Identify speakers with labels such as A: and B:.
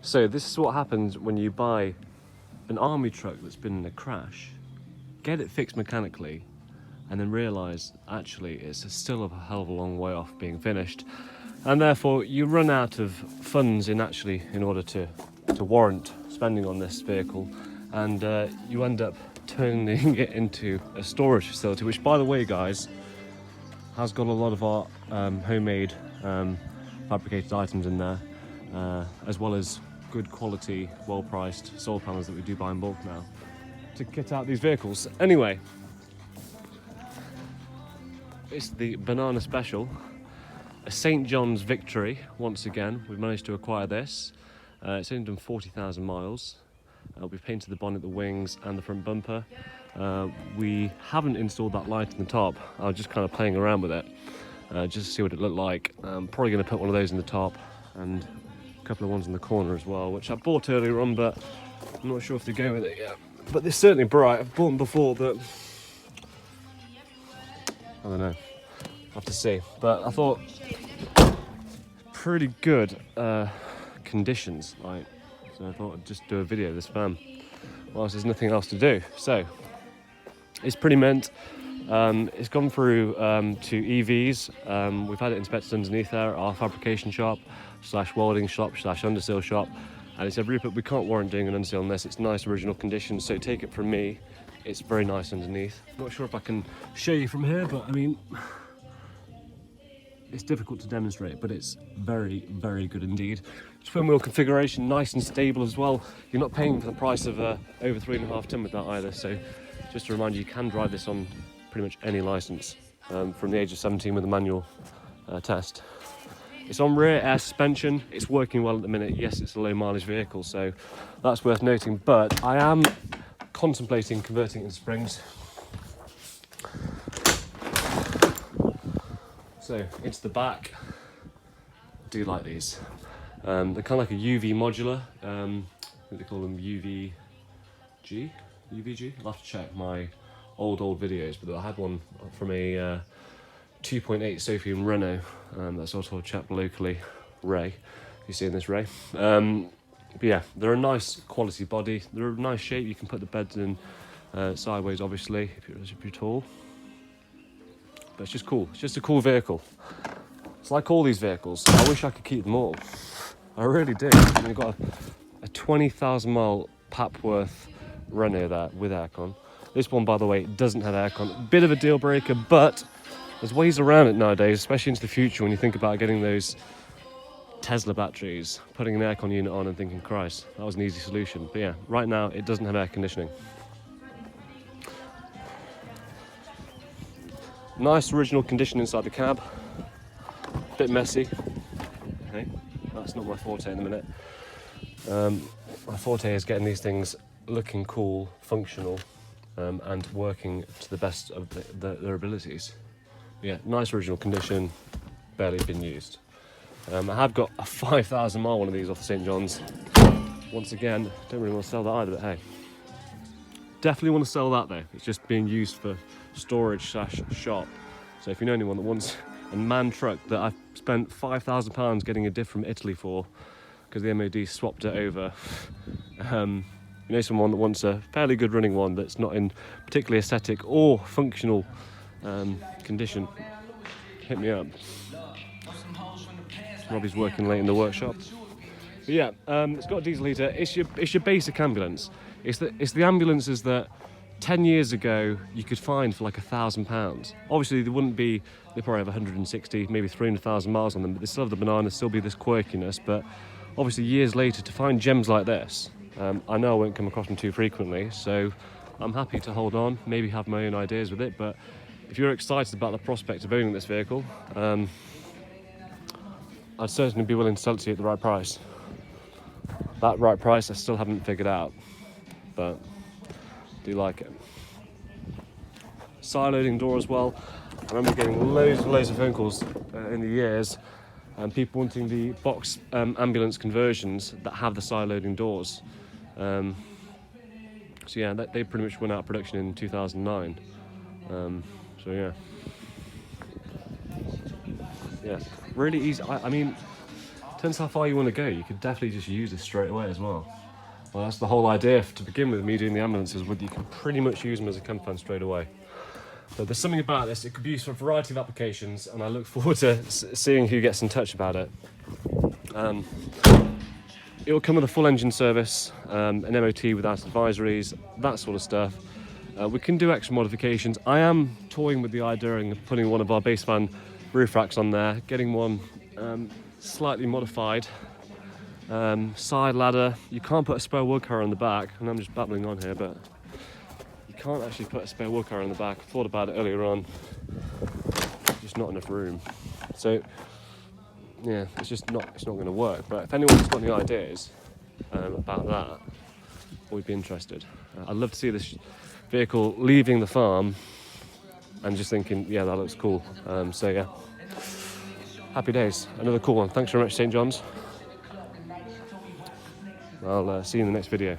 A: So this is what happens when you buy an army truck that's been in a crash, get it fixed mechanically, and then realise actually it's still a hell of a long way off being finished, and therefore you run out of funds in order to warrant spending on this vehicle, and you end up turning it into a storage facility, which, by the way, guys, has got a lot of our homemade fabricated items in there, as well as good quality, well-priced solar panels that we do buy in bulk now to kit out these vehicles. Anyway, it's the banana special, a St. John's victory once again. We've managed to acquire this. It's only done 40,000 miles. We've painted the bonnet, the wings and the front bumper. We haven't installed that light in the top. I was just kind of playing around with it just to see what it looked like. I'm probably going to put one of those in the top and a couple of ones in the corner as well, which I bought earlier on, but I'm not sure if they go with it yet. But they're certainly bright. I've bought them before, but I don't know. I'll have to see. But I thought pretty good conditions, like, so I thought I'd just do a video of this van whilst there's nothing else to do. So it's pretty mint. It's gone through to EVs. We've had it inspected underneath there, our fabrication shop / welding shop / underseal shop, and he said, Rupert, we can't warrant doing an underseal on this. It's nice original condition, so take it from me, it's very nice underneath. Not sure if I can show you from here, but I mean, it's difficult to demonstrate, but it's very, very good indeed. Twin wheel configuration, nice and stable as well. You're not paying for the price of over 3.5 ton with that either. So just to remind you, you can drive this on pretty much any license from the age of 17 with a manual test. It's on rear air suspension. It's working well at the minute. Yes, it's a low mileage vehicle, so that's worth noting, but I am contemplating converting it into springs. So into the back, I do like these. They're kind of like a UV modular. I think they call them UVG. I'll have to check my old videos, but I had one from a 2.8 Sophie and Renault. That's also a chap locally, Ray. You see in this Ray. But yeah, they're a nice quality body. They're a nice shape. You can put the beds in sideways, obviously, if you're tall. But it's just cool. It's just a cool vehicle. It's like all these vehicles. I wish I could keep them all. I really do. And we've got a 20,000 mile Papworth Renault there with aircon. This one, by the way, doesn't have aircon. Bit of a deal breaker, but there's ways around it nowadays, especially into the future when you think about getting those Tesla batteries, putting an aircon unit on and thinking, Christ, that was an easy solution. But yeah, right now it doesn't have air conditioning. Nice original condition inside the cab. Bit messy. Okay, that's not my forte in a minute. My forte is getting these things looking cool, functional, and working to the best of their abilities. Yeah, nice original condition, barely been used. I have got a 5,000 mile one of these off the St. John's. Once again, don't really want to sell that either, but hey. Definitely want to sell that though. It's just being used for storage / shop. So if you know anyone that wants a MAN truck that I've spent £5,000 getting a diff from Italy for, because the MOD swapped it over. You know someone that wants a fairly good running one that's not in particularly aesthetic or functional condition, hit me up. Robbie's working late in the workshop. But yeah, it's got a diesel heater. It's your basic ambulance. It's the ambulances that 10 years ago you could find for like £1,000. Obviously they probably have 160, maybe 300,000 miles on them, but they still have the banana, still be this quirkiness. But obviously years later, to find gems like this, I know I won't come across them too frequently, so I'm happy to hold on, maybe have my own ideas with it. But if you're excited about the prospect of owning this vehicle, I'd certainly be willing to sell it to you at the right price. That right price I still haven't figured out, but I do like it. Side loading door as well. I remember getting loads of phone calls in the years, and people wanting the box ambulance conversions that have the side loading doors. So yeah, they pretty much went out of production in 2009. So yeah, really easy. I mean, Depends how far you want to go. You could definitely just use this straight away as well. Well, that's the whole idea to begin with, me doing the ambulances, you can pretty much use them as a camp van straight away. But there's something about this, it could be used for a variety of applications, and I look forward to seeing who gets in touch about it. It will come with a full engine service, an MOT without advisories, that sort of stuff. We can do extra modifications. I am toying with the idea of putting one of our base van roof racks on there, getting one slightly modified. Side ladder. You can't put a spare wood car on the back, and I'm just babbling on here, but you can't actually put a spare wood car on the back. I thought about it earlier on. Just not enough room. So yeah, it's not going to work. But if anyone's got any ideas about that, we'd be interested. I'd love to see this vehicle leaving the farm and just thinking, yeah, that looks cool. So yeah, happy days. Another cool one. Thanks very much, St. John's. I'll see you in the next video.